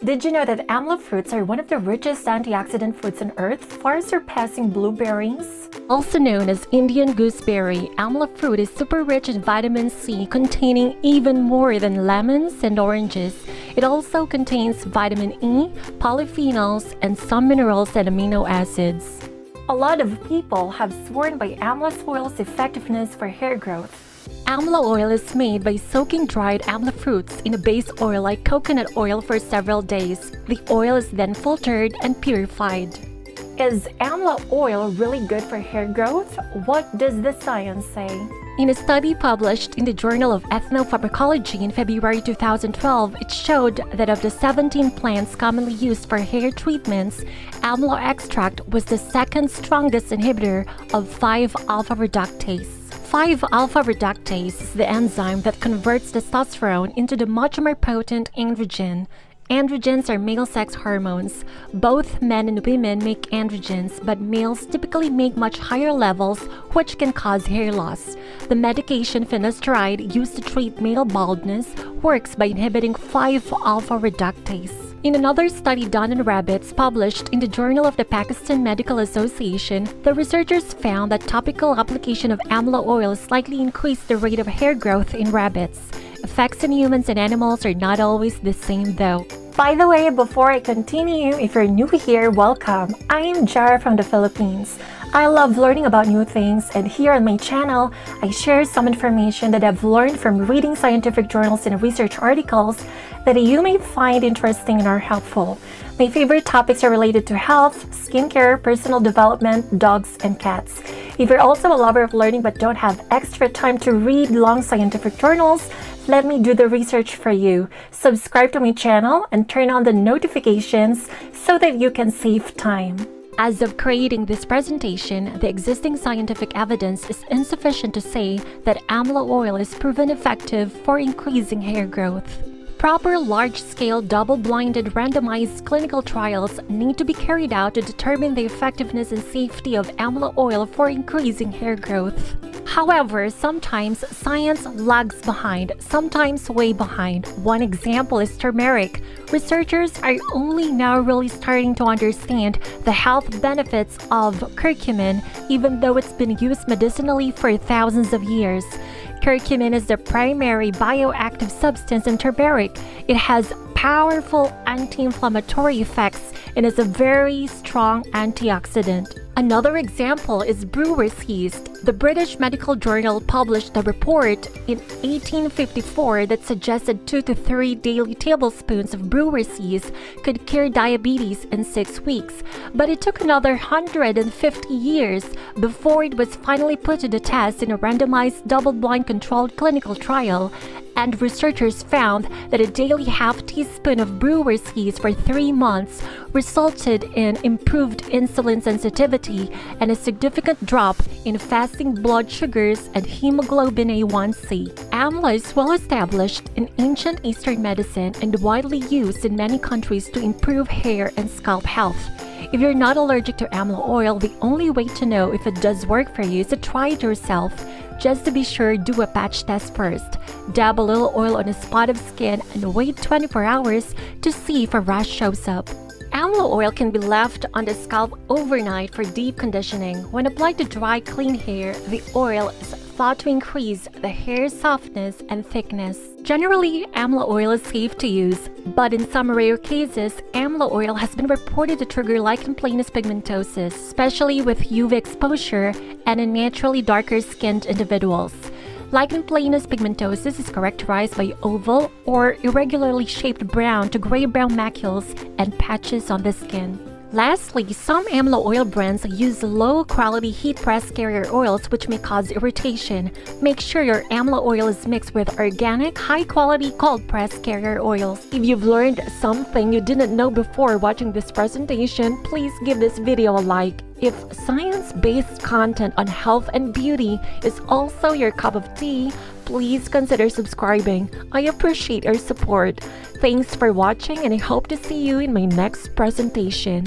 Did you know that Amla fruits are one of the richest antioxidant fruits on earth, far surpassing blueberries? Also known as Indian gooseberry, Amla fruit is super rich in vitamin C, containing even more than lemons and oranges. It also contains vitamin E, polyphenols, and some minerals and amino acids. A lot of people have sworn by Amla oil's effectiveness for hair growth. Amla oil is made by soaking dried amla fruits in a base oil like coconut oil for several days. The oil is then filtered and purified. Is amla oil really good for hair growth? What does the science say? In a study published in the Journal of Ethnopharmacology in February 2012, it showed that of the 17 plants commonly used for hair treatments, amla extract was the second strongest inhibitor of 5-alpha reductase. 5-alpha reductase is the enzyme that converts testosterone into the much more potent androgen. Androgens are male sex hormones. Both men and women make androgens, but males typically make much higher levels, which can cause hair loss. The medication finasteride, used to treat male baldness, works by inhibiting 5-alpha reductase. In another study done on rabbits published in the Journal of the Pakistan Medical Association, the researchers found that topical application of amla oil slightly increased the rate of hair growth in rabbits. Effects in humans and animals are not always the same though. By the way, before I continue, if you're new here, welcome. I am Jara from the Philippines. I love learning about new things, and here on my channel, I share some information that I've learned from reading scientific journals and research articles that you may find interesting and are helpful. My favorite topics are related to health, skincare, personal development, dogs, and cats. If you're also a lover of learning but don't have extra time to read long scientific journals, let me do the research for you. Subscribe to my channel and turn on the notifications so that you can save time. As of creating this presentation, the existing scientific evidence is insufficient to say that amla oil is proven effective for increasing hair growth. Proper large-scale double-blinded randomized clinical trials need to be carried out to determine the effectiveness and safety of amla oil for increasing hair growth. However, sometimes science lags behind, sometimes way behind. One example is turmeric. Researchers are only now really starting to understand the health benefits of curcumin, even though it's been used medicinally for thousands of years. Curcumin is the primary bioactive substance in turmeric. It has powerful anti-inflammatory effects and is a very strong antioxidant. Another example is brewer's yeast. The British Medical Journal published a report in 1854 that suggested 2 to 3 daily tablespoons of brewer's yeast could cure diabetes in 6 weeks. But it took another 150 years before it was finally put to the test in a randomized double-blind controlled clinical trial. And researchers found that a daily half teaspoon of brewer's yeast for 3 months resulted in improved insulin sensitivity and a significant drop in fasting blood sugars and hemoglobin A1C. Amla is well established in ancient Eastern medicine and widely used in many countries to improve hair and scalp health. If you're not allergic to amla oil, the only way to know if it does work for you is to try it yourself. Just to be sure, do a patch test first. Dab a little oil on a spot of skin and wait 24 hours to see if a rash shows up. Amla oil can be left on the scalp overnight for deep conditioning. When applied to dry, clean hair, the oil is thought to increase the hair's softness and thickness. Generally, amla oil is safe to use, but in some rare cases, amla oil has been reported to trigger lichen planus pigmentosis, especially with UV exposure and in naturally darker-skinned individuals. Lichen planus pigmentosis is characterized by oval or irregularly shaped brown to gray-brown macules and patches on the skin. Lastly, some amla oil brands use low-quality heat-press carrier oils which may cause irritation. Make sure your amla oil is mixed with organic, high-quality cold-press carrier oils. If you've learned something you didn't know before watching this presentation, please give this video a like. If science-based content on health and beauty is also your cup of tea, please consider subscribing. I appreciate your support. Thanks for watching, and I hope to see you in my next presentation.